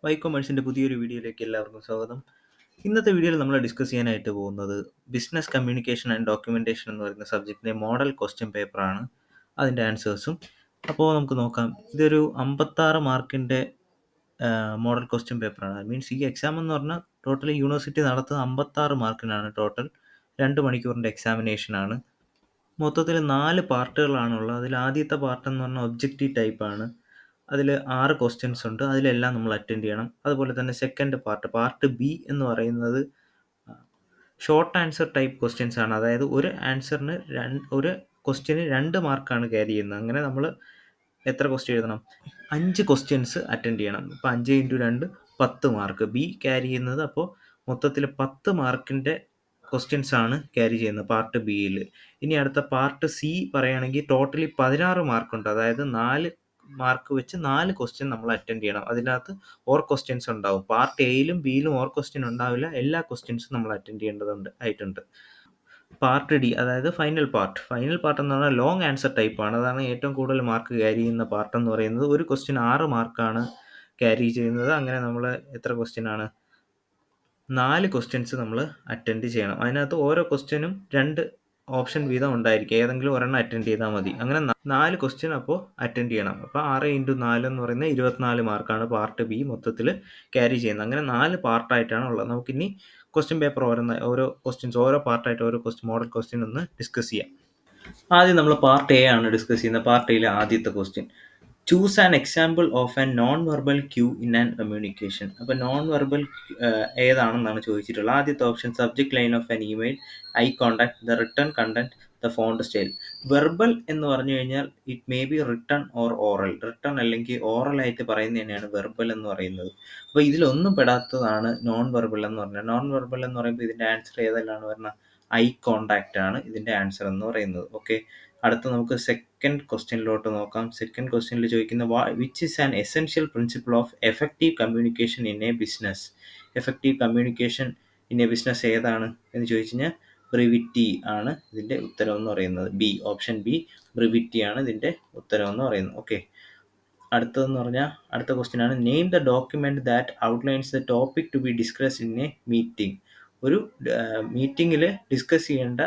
Y കൊമേഴ്സിൻ്റെ പുതിയൊരു വീഡിയോയിലേക്ക് എല്ലാവർക്കും സ്വാഗതം. ഇന്നത്തെ വീഡിയോയിൽ നമ്മൾ ഡിസ്കസ് ചെയ്യാനായിട്ട് പോകുന്നത് ബിസിനസ് കമ്മ്യൂണിക്കേഷൻ ആൻഡ് ഡോക്യുമെൻറ്റേഷൻ എന്ന് പറയുന്ന സബ്ജക്റ്റിൻ്റെ മോഡൽ ക്വസ്റ്റ്യൻ പേപ്പറാണ്, അതിൻ്റെ ആൻസേഴ്സും. അപ്പോൾ നമുക്ക് നോക്കാം. ഇതൊരു 56 മാർക്കിൻ്റെ മോഡൽ ക്വസ്റ്റ്യൻ പേപ്പറാണ്. മീൻസ് ഈ എക്സാം എന്ന് പറഞ്ഞാൽ ടോട്ടലി യൂണിവേഴ്സിറ്റി നടത്തുന്ന 56 മാർക്കിനാണ്. ടോട്ടൽ 2 മണിക്കൂറിൻ്റെ എക്സാമിനേഷനാണ്. മൊത്തത്തിൽ 4 പാർട്ടുകളാണുള്ളത്. അതിൽ ആദ്യത്തെ പാർട്ട് എന്ന് പറഞ്ഞാൽ ഒബ്ജക്റ്റീവ് ടൈപ്പാണ്. അതിൽ 6 ക്വസ്റ്റ്യൻസ് ഉണ്ട്. അതിലെല്ലാം നമ്മൾ അറ്റൻഡ് ചെയ്യണം. അതുപോലെ തന്നെ സെക്കൻഡ് പാർട്ട് ബി എന്ന് പറയുന്നത് ഷോർട്ട് ആൻസർ ടൈപ്പ് ക്വസ്റ്റ്യൻസ് ആണ്. അതായത് ഒരു ആൻസറിന് ഒരു ക്വസ്റ്റ്യന് 2 മാർക്കാണ് ക്യാരി ചെയ്യുന്നത്. അങ്ങനെ നമ്മൾ എത്ര ക്വസ്റ്റ്യൻ എഴുതണം? 5 ക്വസ്റ്റ്യൻസ് അറ്റൻഡ് ചെയ്യണം. ഇപ്പോൾ 5 ഇൻറ്റു 2 10 മാർക്ക്. ബി ക്യാരി ചെയ്യുന്നത് അപ്പോൾ മൊത്തത്തിൽ 10 മാർക്കിൻ്റെ ക്വസ്റ്റ്യൻസ് ആണ് ക്യാരി ചെയ്യുന്നത് പാർട്ട് ബിയിൽ. ഇനി അടുത്ത പാർട്ട് സി പറയുകയാണെങ്കിൽ ടോട്ടലി 16 മാർക്കുണ്ട്. അതായത് 4 മാർക്ക് വെച്ച് 4 ക്വസ്റ്റ്യൻ നമ്മൾ അറ്റൻഡ് ചെയ്യണം. അതിനകത്ത് ഓർ ക്വസ്റ്റ്യൻസ് ഉണ്ടാവും. പാർട്ട് എയിലും ബിയിലും ഓർ ക്വസ്റ്റ്യൻ ഉണ്ടാവില്ല. എല്ലാ ക്വസ്റ്റ്യൻസും നമ്മൾ അറ്റൻഡ് ചെയ്യേണ്ടതായിട്ടുണ്ട്. പാർട്ട് ഡി, അതായത് ഫൈനൽ പാർട്ട് എന്ന് പറഞ്ഞാൽ ലോങ് ആൻസർ ടൈപ്പാണ്. അതാണ് ഏറ്റവും കൂടുതൽ മാർക്ക് ക്യാരി ചെയ്യുന്ന പാർട്ട് എന്ന് പറയുന്നത്. ഒരു ക്വസ്റ്റ്യൻ 6 മാർക്കാണ് ക്യാരി ചെയ്യുന്നത്. അങ്ങനെ നമ്മൾ എത്ര ക്വസ്റ്റ്യനാണ്? 4 ക്വസ്റ്റ്യൻസ് നമ്മൾ അറ്റൻഡ് ചെയ്യണം. അതിനകത്ത് ഓരോ ക്വസ്റ്റ്യനും 2 ഓപ്ഷൻ വീതം ഉണ്ടായിരിക്കും. ഏതെങ്കിലും ഒരെണ്ണം അറ്റൻഡ് ചെയ്താൽ മതി. അങ്ങനെ 4 ക്വസ്റ്റ്യൻ അപ്പോൾ അറ്റൻഡ് ചെയ്യണം. അപ്പോൾ 6 ഇൻറ്റു 4 എന്ന് പറയുന്നത് 24 മാർക്കാണ് പാർട്ട് ബി മൊത്തത്തിൽ ക്യാരി ചെയ്യുന്നത്. അങ്ങനെ 4 പാർട്ടായിട്ടാണ് ഉള്ളത്. നമുക്കിനി ക്വസ്റ്റ്യൻ പേപ്പർ ഓരോ ക്വസ്റ്റ്യൻസ് ഓരോ പാർട്ടായിട്ട് ഓരോ മോഡൽ ക്വസ്റ്റ്യൻ ഒന്ന് ഡിസ്കസ് ചെയ്യാം. ആദ്യം നമ്മൾ പാർട്ട് എ ആണ് ഡിസ്കസ് ചെയ്യുന്നത്. പാർട്ട് എയിലെ ആദ്യത്തെ question, choose an example of an non verbal cue in an communication. അപ്പോൾ നോൺ വെർബൽ ഏതാണെന്നാണ് ചോദിച്ചിട്ടുള്ളത്. ആദ്യത്തെ option subject line of an email, eye contact, the written content, the font style. Verbal എന്ന് പറഞ്ഞു കഴിഞ്ഞാൽ it may be written or oral. Written അല്ലെങ്കിൽ oral ആയിട്ട് പറയുന്നത് തന്നെയാണ് വെർബൽ എന്ന് പറയുന്നത്. അപ്പോൾ ഇതിലൊന്നും പെടാത്തതാണ് നോൺ വെർബൽ എന്ന് പറഞ്ഞാൽ. നോൺ വെർബൽ എന്ന് പറയുമ്പോൾ ഇതിൻ്റെ ആൻസർ ഏതെല്ലാം വരുന്നത്? ഐ കോണ്ടാക്റ്റ് ആണ് ഇതിൻ്റെ ആൻസർ എന്ന് പറയുന്നത്. ഓക്കെ, അടുത്ത നമുക്ക് സെക്കൻഡ് ക്വസ്റ്റ്യനിലോട്ട് നോക്കാം. സെക്കൻഡ് ക്വസ്റ്റ്യനിൽ ചോദിക്കുന്ന which is an essential principle of effective communication in A business. Effective communication in A business ഏതാണ് എന്ന് ചോദിച്ചു കഴിഞ്ഞാൽ ബ്രിവിറ്റി ആണ് ഇതിൻ്റെ ഉത്തരം എന്ന് പറയുന്നത്. ബി, ഓപ്ഷൻ ബി, ബ്രിവിറ്റി ആണ് ഇതിൻ്റെ ഉത്തരം എന്ന് പറയുന്നത്. ഓക്കെ, അടുത്തതെന്ന് പറഞ്ഞാൽ അടുത്ത ക്വസ്റ്റ്യൻ ആണ്, name the document that outlines the topic to be discuss in a meeting. ഒരു മീറ്റിങ്ങിൽ ഡിസ്കസ് ചെയ്യേണ്ട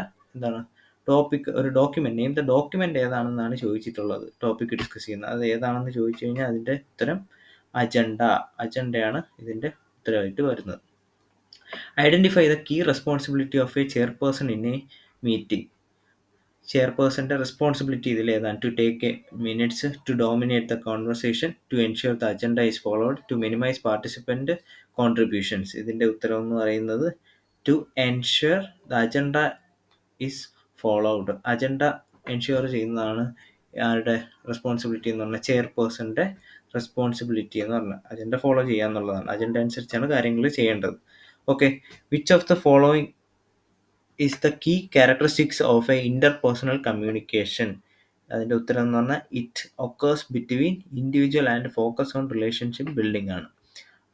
ടോപ്പിക്, ഒരു ഡോക്യുമെൻറ്റ്, നെയിം ദ ഡോക്യുമെൻറ്റ് ഏതാണെന്നാണ് ചോദിച്ചിട്ടുള്ളത്. ടോപ്പിക് ഡിസ്കസ് ചെയ്യുന്നത് അത് ഏതാണെന്ന് ചോദിച്ചു കഴിഞ്ഞാൽ അതിൻ്റെ ഉത്തരം അജണ്ടയാണ് ഇതിൻ്റെ ഉത്തരമായിട്ട് വരുന്നത്. Identify the key responsibility of a chairperson in a meeting. ചെയർപേഴ്സൻ്റെ റെസ്പോൺസിബിലിറ്റി ഇതിൽ ഏതാണ്? To take a minutes, to dominate the conversation, to ensure the agenda is followed, to minimise participant contributions. ഇതിൻ്റെ ഉത്തരം എന്ന് പറയുന്നത് to ensure the agenda is followed. Agenda ensure ചെയ്യുന്നതാണ് ആരുടെ responsibility എന്ന് പറഞ്ഞാൽ ചെയർപേഴ്സൻ്റെ റെസ്പോൺസിബിലിറ്റി എന്ന് പറഞ്ഞാൽ അജണ്ട ഫോളോ ചെയ്യുക എന്നുള്ളതാണ്. അജണ്ട അനുസരിച്ചാണ് കാര്യങ്ങൾ ചെയ്യേണ്ടത്. Okay, which of the following is the key characteristics of a interpersonal communication. അതിൻ്റെ ഉത്തരം എന്ന് പറഞ്ഞാൽ it occurs between individual and focus on relationship building ആണ്.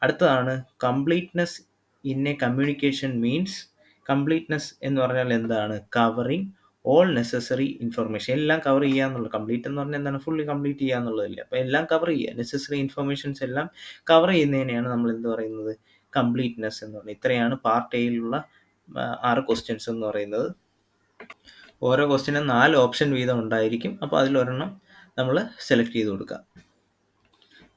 അടുത്തതാണ് completeness in A communication means. Completeness എന്ന് പറഞ്ഞാൽ എന്താണ്? Covering all necessary information. എല്ലാം കവർ ചെയ്യുക എന്നുള്ളത്. കംപ്ലീറ്റ് എന്ന് പറഞ്ഞാൽ എന്താണ്? ഫുള്ളി കംപ്ലീറ്റ് ചെയ്യുക എന്നുള്ളതല്ലേ. അപ്പോൾ എല്ലാം കവർ ചെയ്യുക, നെസസറി ഇൻഫർമേഷൻസ് എല്ലാം കവർ ചെയ്യുന്നതിനെയാണ് നമ്മൾ എന്ത് പറയുന്നത്? കംപ്ലീറ്റ്നെസ് എന്ന് പറയുന്നത്. ഇത്രയാണ് പാർട്ട് എയിലുള്ള 6 ക്വസ്റ്റ്യൻസ് എന്ന് പറയുന്നത്. ഓരോ ക്വസ്റ്റ്യനും 4 ഓപ്ഷൻ വീതം ഉണ്ടായിരിക്കും. അപ്പോൾ അതിലൊരെണ്ണം നമ്മൾ സെലക്ട് ചെയ്ത് കൊടുക്കുക.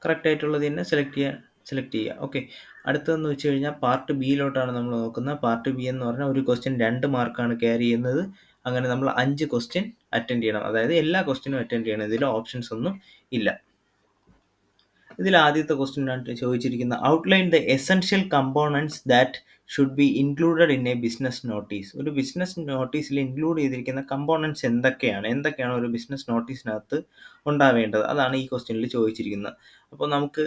കറക്റ്റ് ആയിട്ടുള്ളത് തന്നെ സെലക്ട് ചെയ്യുക. ഓക്കെ, അടുത്തതെന്ന് വെച്ച് കഴിഞ്ഞാൽ പാർട്ട് ബിയിലോട്ടാണ് നമ്മൾ നോക്കുന്നത്. പാർട്ട് ബി എന്ന് പറഞ്ഞാൽ ഒരു ക്വസ്റ്റ്യൻ 2 മാർക്കാണ് ക്യാരി ചെയ്യുന്നത്. അങ്ങനെ നമ്മൾ 5 ക്വസ്റ്റ്യൻ അറ്റൻഡ് ചെയ്യണം. അതായത് എല്ലാ ക്വസ്റ്റ്യനും അറ്റൻഡ് ചെയ്യണം. ഇതിൽ ഓപ്ഷൻസ് ഒന്നും ഇല്ല. ഇതിൽ ആദ്യത്തെ ക്വസ്റ്റ്യൻ ആണ് ചോദിച്ചിരിക്കുന്നത്, outline the essential components that should be included in A business notice. ഒരു ബിസിനസ് നോട്ടീസിൽ ഇൻക്ലൂഡ് ചെയ്തിരിക്കുന്ന കമ്പോണൻസ് എന്തൊക്കെയാണ് ഒരു ബിസിനസ് നോട്ടീസിനകത്ത് ഉണ്ടാവേണ്ടത്? അതാണ് ഈ ക്വസ്റ്റ്യനിൽ ചോദിച്ചിരിക്കുന്നത്. അപ്പോൾ നമുക്ക്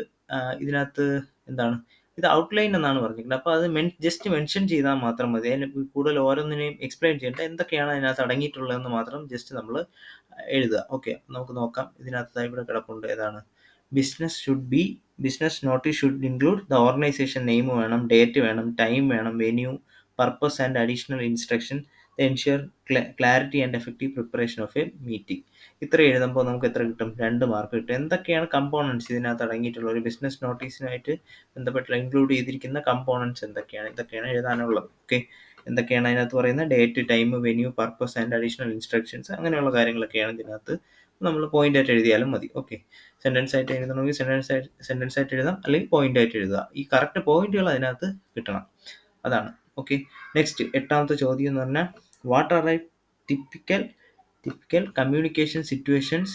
ഇതിനകത്ത് ഇത് ഔട്ട്ലൈൻ എന്നാണ് പറഞ്ഞിരിക്കുന്നത്. അപ്പോൾ അത് ജസ്റ്റ് മെൻഷൻ ചെയ്താൽ മാത്രം മതി. അതിന് കൂടുതൽ ഓരോന്നിനെയും എക്സ്പ്ലെയിൻ ചെയ്യേണ്ട, എന്തൊക്കെയാണ് അതിനകത്ത് അടങ്ങിയിട്ടുള്ളതെന്ന് മാത്രം ജസ്റ്റ് നമ്മൾ എഴുതുക. ഓക്കെ, നമുക്ക് നോക്കാം. ഇതിനകത്ത് ഇവിടെ കിടപ്പുണ്ട്. ഏതാണ്? Business notice should include the organisation name വേണം, ഡേറ്റ് വേണം, ടൈം വേണം, venue, purpose and additional instruction, ensure clarity and effective preparation of A meeting. ഇത്ര എഴുതുമ്പോൾ നമുക്ക് എത്ര കിട്ടും? 2 മാർക്ക് കിട്ടും. എന്തൊക്കെയാണ് കമ്പോണൻസ് ഇതിനകത്ത് അടങ്ങിയിട്ടുള്ള ഒരു ബിസിനസ് നോട്ടീസിനായിട്ട് ബന്ധപ്പെട്ട് ഇൻക്ലൂഡ് ചെയ്തിരിക്കുന്ന കമ്പോണൻസ് എന്തൊക്കെയാണ്? ഇതൊക്കെയാണ് എഴുതാനുള്ളത്. ഓക്കെ, എന്തൊക്കെയാണ് അതിനകത്ത് പറയുന്നത്? Date, time, venue, purpose and additional instructions, അങ്ങനെയുള്ള കാര്യങ്ങളൊക്കെയാണ് ഇതിനകത്ത് നമ്മൾ പോയിന്റ് ആയിട്ട് എഴുതിയാലും മതി. ഓക്കെ, സെൻറ്റൻസ് ആയിട്ട് എഴുതണമെങ്കിൽ സെൻറ്റൻസ് ആയിട്ട് എഴുതാം, അല്ലെങ്കിൽ പോയിന്റ് ആയിട്ട് എഴുതുക. ഈ കറക്റ്റ് പോയിന്റുകൾ അതിനകത്ത് കിട്ടണം, അതാണ്. ഓക്കെ, നെക്സ്റ്റ് 8ാമത്തെ ചോദ്യം എന്ന് പറഞ്ഞാൽ what are typical communication situations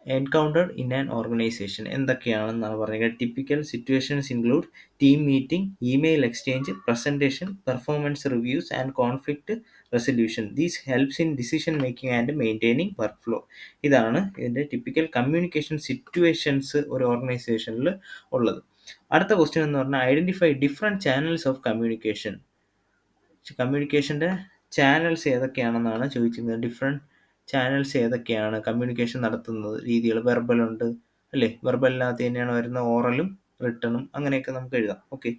encountered in an organisation. എന്തൊക്കെയാണെന്നാണ് പറയുന്നത്. Typical situations include team meeting, email exchange, presentation, performance reviews and conflict resolution. These helps in decision making and maintaining work flow. ഇതാണ് ഇതിൻ്റെ typical communication situations ഒരു ഓർഗനൈസേഷനിൽ ഉള്ളത്. അടുത്ത question എന്ന് പറഞ്ഞാൽ identify different channels of communication. കമ്മ്യൂണിക്കേഷൻ്റെ channels ഏതൊക്കെയാണെന്നാണ് ചോദിച്ചിരുന്നത്. ഡിഫറെൻറ്റ് ചാനൽസ് ഏതൊക്കെയാണ് കമ്മ്യൂണിക്കേഷൻ നടത്തുന്നത്? രീതികൾ വെർബൽ ഉണ്ട് അല്ലേ? വെർബലിനകത്ത് തന്നെയാണ് വരുന്ന ഓറലും റിട്ടണും, അങ്ങനെയൊക്കെ നമുക്ക് എഴുതാം. ഓക്കെ,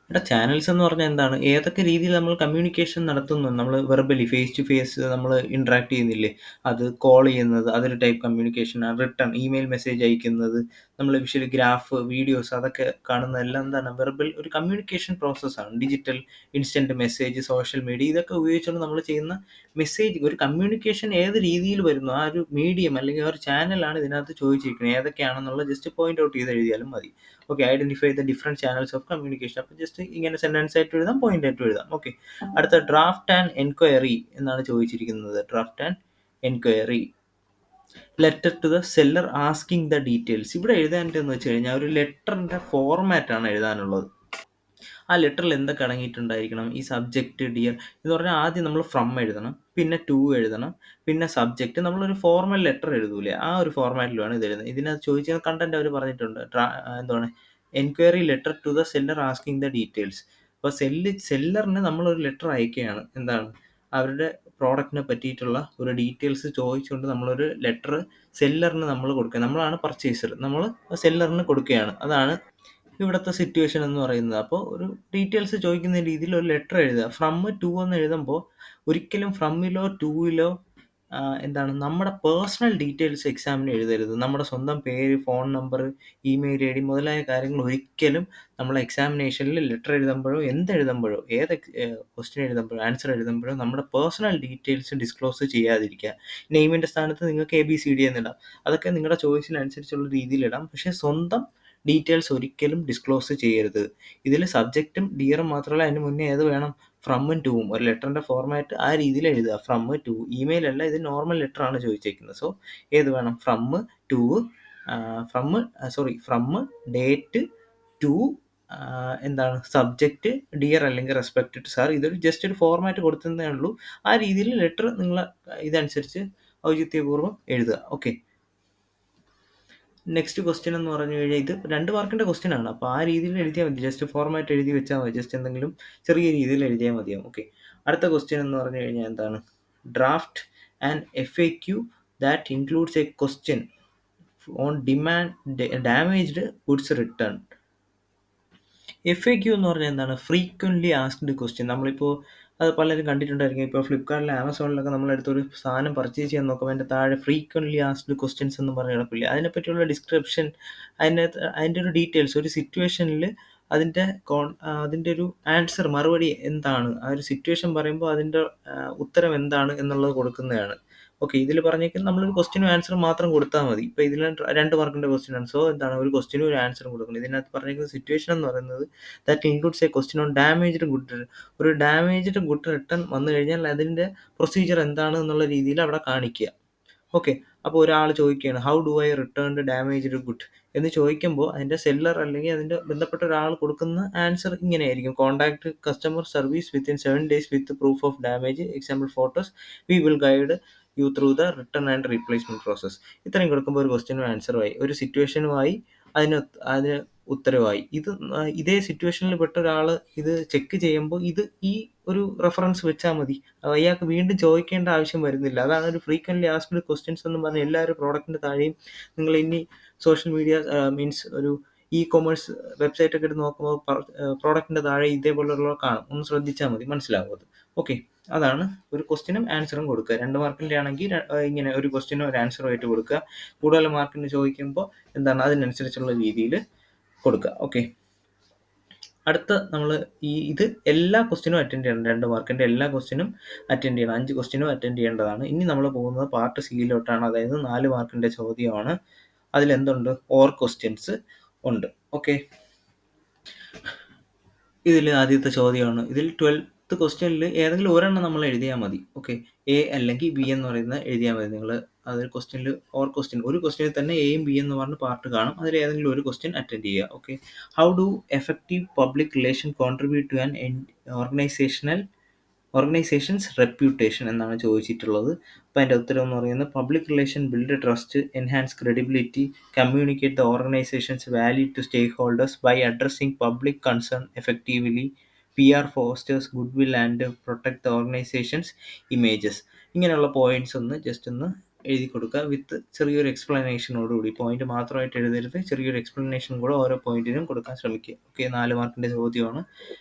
ഇവിടെ ചാനൽസ് എന്ന് പറഞ്ഞാൽ എന്താണ്? ഏതൊക്കെ രീതിയിൽ നമ്മൾ കമ്മ്യൂണിക്കേഷൻ നടത്തുന്നു? നമ്മൾ വെർബലി ഫേസ് ടു ഫേസ് നമ്മൾ ഇൻട്രാക്ട് ചെയ്യുന്നില്ലേ, അത് കോൾ ചെയ്യുന്നത്, അതൊരു ടൈപ്പ് കമ്മ്യൂണിക്കേഷനാണ്. റിട്ടൺ ഇമെയിൽ മെസ്സേജ് അയക്കുന്നത്, നമ്മൾ വിഷ്വലി ഗ്രാഫ്, വീഡിയോസ്, അതൊക്കെ കാണുന്നതെല്ലാം എന്താണ്? വെർബൽ ഒരു കമ്മ്യൂണിക്കേഷൻ പ്രോസസ്സാണ്. Digital instant message, social media, ഇതൊക്കെ ഉപയോഗിച്ചുകൊണ്ട് നമ്മൾ ചെയ്യുന്ന മെസ്സേജ്, ഒരു കമ്മ്യൂണിക്കേഷൻ ഏത് രീതിയിൽ വരുന്നു, ആ ഒരു മീഡിയം അല്ലെങ്കിൽ ആ ഒരു ചാനലാണ് ഇതിനകത്ത് ചോദിച്ചിരിക്കുന്നത്. ഏതൊക്കെയാണെന്നുള്ള ജസ്റ്റ് പോയിന്റ് ഔട്ട് ചെയ്ത് എഴുതിയാലും മതി. Okay, identify the different channels of communication. അപ്പോൾ ജസ്റ്റ് ഇങ്ങനെ സെൻറ്റൻസ് ആയിട്ട് എഴുതാം, പോയിന്റ് ആയിട്ട് എഴുതാം. ഓക്കെ, അടുത്ത ഡ്രാഫ്റ്റ് ആൻഡ് എൻക്വയറി എന്നാണ് ചോദിച്ചിരിക്കുന്നത്. Draft and enquiry. Letter to the seller asking the details. ഇവിടെ എഴുതാനെന്ന് വെച്ച് കഴിഞ്ഞാൽ ഒരു ലെറ്ററിൻ്റെ ഫോർമാറ്റാണ് എഴുതാനുള്ളത്. ആ ലെറ്ററിൽ എന്തൊക്കെ അടങ്ങിയിട്ടുണ്ടായിരിക്കണം? ഈ സബ്ജക്റ്റ് ഡിയർ എന്ന് പറഞ്ഞാൽ ആദ്യം നമ്മൾ ഫ്രം എഴുതണം, പിന്നെ ടു എഴുതണം, പിന്നെ സബ്ജക്റ്റ്. നമ്മളൊരു ഫോർമൽ ലെറ്റർ എഴുതൂലേ, ആ ഒരു ഫോർമാറ്റിലാണ് ഇത് എഴുതുന്നത്. ഇതിനകത്ത് ചോദിച്ച കണ്ടന്റ് അവർ പറഞ്ഞിട്ടുണ്ട്. എന്താണ്? Enquiry letter to the seller asking the details. അപ്പോൾ സെല്ലറിന് നമ്മളൊരു ലെറ്റർ അയക്കുകയാണ്. എന്താണ്? അവരുടെ പ്രോഡക്റ്റിനെ പറ്റിയിട്ടുള്ള ഒരു ഡീറ്റെയിൽസ് ചോദിച്ചുകൊണ്ട് നമ്മളൊരു ലെറ്റർ സെല്ലറിന് നമ്മൾ കൊടുക്കുക. നമ്മളാണ് പർച്ചേസർ, നമ്മൾ സെല്ലറിന് കൊടുക്കുകയാണ്. അതാണ് ഇവിടുത്തെ സിറ്റുവേഷൻ എന്ന് പറയുന്നത്. അപ്പോൾ ഒരു ഡീറ്റെയിൽസ് ചോദിക്കുന്ന രീതിയിൽ ഒരു ലെറ്റർ എഴുതുക. ഫ്രം ടു എന്ന് എഴുതുമ്പോൾ ഒരിക്കലും ഫ്രമ്മിലോ ടൂയിലോ എന്താണ് നമ്മുടെ പേഴ്സണൽ ഡീറ്റെയിൽസ് എക്സാമിന് എഴുതരുത്. നമ്മുടെ സ്വന്തം പേര്, phone number, email I D മുതലായ കാര്യങ്ങൾ ഒരിക്കലും നമ്മൾ എക്സാമിനേഷനിൽ ലെറ്റർ എഴുതുമ്പോഴോ എന്തെഴുതുമ്പോഴോ ഏത് ക്വസ്റ്റ്യൻ എഴുതുമ്പോഴോ ആൻസർ എഴുതുമ്പോഴോ നമ്മുടെ പേഴ്സണൽ ഡീറ്റെയിൽസ് ഡിസ്ക്ലോസ് ചെയ്യാതിരിക്കുക. നെയിമിൻ്റെ സ്ഥാനത്ത് നിങ്ങൾക്ക് ABCD എന്നിടാം. അതൊക്കെ നിങ്ങളുടെ ചോയ്സിനനുസരിച്ചുള്ള രീതിയിൽ ഇടാം. പക്ഷേ സ്വന്തം ഡീറ്റെയിൽസ് ഒരിക്കലും ഡിസ്ക്ലോസ് ചെയ്യരുത്. ഇതിൽ സബ്ജക്റ്റും ഡിയറും മാത്രമല്ല, അതിന് മുന്നേ ഏത് വേണം? ഫ്രമ്മും ടൂവും. ഒരു ലെറ്ററിൻ്റെ ഫോർമാറ്റ് ആ രീതിയിൽ എഴുതുക. From to. ഇമെയിൽ അല്ല, ഇത് നോർമൽ ലെറ്റർ ആണ് ചോദിച്ചേക്കുന്നത്. സോ ഏത് വേണം? From to, from date to, എന്താണ് സബ്ജക്റ്റ് ഡിയർ അല്ലെങ്കിൽ റെസ്പെക്റ്റഡ് സാർ. ഇതൊരു ജസ്റ്റ് ഒരു ഫോർമാറ്റ് കൊടുത്തതേ ഉള്ളൂ. ആ രീതിയിൽ ലെറ്റർ നിങ്ങൾ ഇതനുസരിച്ച് ഔചിത്യപൂർവ്വം എഴുതുക. ഓക്കെ, നെക്സ്റ്റ് ക്വസ്റ്റ്യൻ എന്ന് പറഞ്ഞു കഴിഞ്ഞാൽ ഇത് 2 മാർക്കിൻ്റെ ക്വസ്റ്റ്യൻ ആണ്. അപ്പോൾ ആ രീതിയിൽ എഴുതിയാൽ മതി. ജസ്റ്റ് ഫോർമാറ്റ് എഴുതി വെച്ചാൽ മതി. ജസ്റ്റ് എന്തെങ്കിലും ചെറിയ രീതിയിൽ എഴുതിയാൽ മതിയാവും. ഓക്കെ, അടുത്ത ക്വസ്റ്റ്യൻ എന്ന് പറഞ്ഞു കഴിഞ്ഞാൽ എന്താണ്? Draft and FAQ that includes A question on damaged goods return. FAQ എന്ന് പറഞ്ഞാൽ എന്താണ്? Frequently asked question. നമ്മളിപ്പോൾ അത് പലരും കണ്ടിട്ടുണ്ടായിരിക്കും. ഇപ്പോൾ ഫ്ലിപ്കാർട്ടിൽ, ആമസോണിലൊക്കെ നമ്മളെടുത്തൊരു സാധനം പർച്ചേസ് ചെയ്യാൻ നോക്കുമ്പോൾ അതിൻ്റെ താഴെ ഫ്രീക്വൻ്റ്ലി ആസ്ക്ഡ് ക്വസ്റ്റ്യൻസ് എന്ന് പറഞ്ഞ് കിടപ്പില്ലേ. അതിനെപ്പറ്റിയുള്ള ഡിസ്ക്രിപ്ഷൻ, അതിൻ്റെ ഒരു ഡീറ്റെയിൽസ്, ഒരു സിറ്റുവേഷനിൽ അതിൻ്റെ ഒരു ആൻസർ, മറുപടി എന്താണ്, ആ ഒരു സിറ്റുവേഷൻ പറയുമ്പോൾ അതിൻ്റെ ഉത്തരം എന്താണ് എന്നുള്ളത് കൊടുക്കുന്നതാണ്. ഓക്കെ, ഇതിൽ പറഞ്ഞേക്കുന്നത് നമ്മളൊരു ക്വസ്റ്റ്യനും ആൻസറും മാത്രം കൊടുത്താൽ മതി. ഇപ്പോൾ ഇതിൽ 2 മാർക്കിൻ്റെ ക്വസ്റ്റ്യൻ ആണ്. സോ എന്താണ്? ഒരു ക്വസ്റ്റ്യനും ഒരു ആൻസറും കൊടുക്കണം. ഇതിനകത്ത് പറഞ്ഞേക്കുന്ന സിറ്റുവേഷൻ എന്ന് പറയുന്നത് that includes A question on damaged good. ഒരു ഡാമേജ്ഡ് ഗുഡ് റിട്ടേൺ വന്നു കഴിഞ്ഞാൽ അതിൻ്റെ പ്രൊസീജിയർ എന്താണ് എന്നുള്ള രീതിയിൽ അവിടെ കാണിക്കുക. ഓക്കെ, അപ്പോൾ ഒരാൾ ചോദിക്കുകയാണ് how do I return damaged good എന്ന് ചോദിക്കുമ്പോൾ അതിൻ്റെ സെല്ലർ അല്ലെങ്കിൽ അതിൻ്റെ ബന്ധപ്പെട്ട ഒരാൾ കൊടുക്കുന്ന ആൻസർ ഇങ്ങനെയായിരിക്കും: contact customer service within 7 days with proof of damage, example photos, we will guide you through the return and replacement process. ഇത്രയും കൊടുക്കുമ്പോൾ ഒരു ക്വസ്റ്റ്യനും ആൻസറുമായി, ഒരു സിറ്റുവേഷനുമായി, അതിന് ഉത്തരവായി. ഇതേ സിറ്റുവേഷനിൽ പെട്ട ഒരാൾ ഇത് ചെക്ക് ചെയ്യുമ്പോൾ ഈ ഒരു റെഫറൻസ് വെച്ചാൽ മതി. അയാൾക്ക് വീണ്ടും ചോദിക്കേണ്ട ആവശ്യം വരുന്നില്ല. അതാണ് ഒരു ഫ്രീക്വൻ്റ്ലി ആസ്ക്ഡ് ക്വസ്റ്റ്യൻസ് എന്ന് പറഞ്ഞാൽ. എല്ലാവരും പ്രോഡക്റ്റിൻ്റെ താഴെയും നിങ്ങൾ ഇനി സോഷ്യൽ മീഡിയ മീൻസ് ഒരു കൊമേഴ്സ് വെബ്സൈറ്റ് ഒക്കെ എടുത്ത് നോക്കുമ്പോൾ പ്രോഡക്റ്റിൻ്റെ താഴെ ഇതേപോലുള്ള കാണും. ഒന്ന് ശ്രദ്ധിച്ചാൽ മതി, മനസ്സിലാവും അത്. ഓക്കെ, അതാണ് ഒരു ക്വസ്റ്റ്യനും ആൻസറും കൊടുക്കുക. 2 മാർക്കിൻ്റെ ആണെങ്കിൽ ഇങ്ങനെ ഒരു ക്വസ്റ്റ്യനും ഒരു ആൻസറും ആയിട്ട് കൊടുക്കുക. കൂടുതൽ മാർക്കിന് ചോദിക്കുമ്പോൾ എന്താണ് അതിനനുസരിച്ചുള്ള രീതിയിൽ കൊടുക്കുക. ഓക്കെ, അടുത്ത നമ്മൾ ഇത് എല്ലാ ക്വസ്റ്റ്യനും അറ്റൻഡ് ചെയ്യണം. 2 മാർക്കിൻ്റെ എല്ലാ ക്വസ്റ്റ്യനും അറ്റൻഡ് ചെയ്യണം. 5 ക്വസ്റ്റ്യനും അറ്റൻഡ് ചെയ്യേണ്ടതാണ്. ഇനി നമ്മൾ പോകുന്നത് പാർട്ട് സിയിലോട്ടാണ്. അതായത് 4 മാർക്കിൻ്റെ ചോദ്യമാണ്. അതിലെന്തുണ്ട്? ഓർ ക്വസ്റ്റ്യൻസ് ഉണ്ട്. ഓക്കെ, ഇതിൽ ആദ്യത്തെ ചോദ്യമാണ്. ഇതിൽ 12th ക്വസ്റ്റ്യനിൽ ഏതെങ്കിലും ഒരെണ്ണം നമ്മൾ എഴുതിയാൽ മതി. ഓക്കെ, എ അല്ലെങ്കിൽ ബി എന്ന് പറയുന്നത് എഴുതിയാൽ മതി. നിങ്ങൾ അതൊരു ക്വസ്റ്റ്യനിൽ ഓർ ക്വസ്റ്റ്യൻ, ഒരു ക്വസ്റ്റ്യനിൽ തന്നെ എയും ബി എന്ന് പറഞ്ഞ് പാർട്ട് കാണും. അതിൽ ഏതെങ്കിലും ഒരു ക്വസ്റ്റ്യൻ അറ്റൻഡ് ചെയ്യുക. Okay, how do effective public relation contribute to an organisation's reputation എന്നാണ് ചോദിച്ചിട്ടുള്ളത്. അപ്പോൾ അതിൻ്റെ ഉത്തരം എന്ന് പറയുന്നത് public relation build trust, enhance credibility, communicate the organisation's value to stakeholders by addressing public concern effectively, PR fosters goodwill and protect the organisation's images. ഇങ്ങനെയുള്ള points ഒന്ന് just ഒന്ന് എഴുതി കൊടുക്കുക വിത്ത് ചെറിയൊരു എക്സ്പ്ലനേഷനോടുകൂടി. പോയിന്റ് മാത്രമായിട്ട് എഴുതരുത്, ചെറിയൊരു എക്സ്പ്ലനേഷൻ കൂടെ ഓരോ പോയിന്റിനും കൊടുക്കാൻ ശ്രമിക്കുക. ഓക്കെ, 4 മാർക്കിൻ്റെ ചോദ്യമാണ്,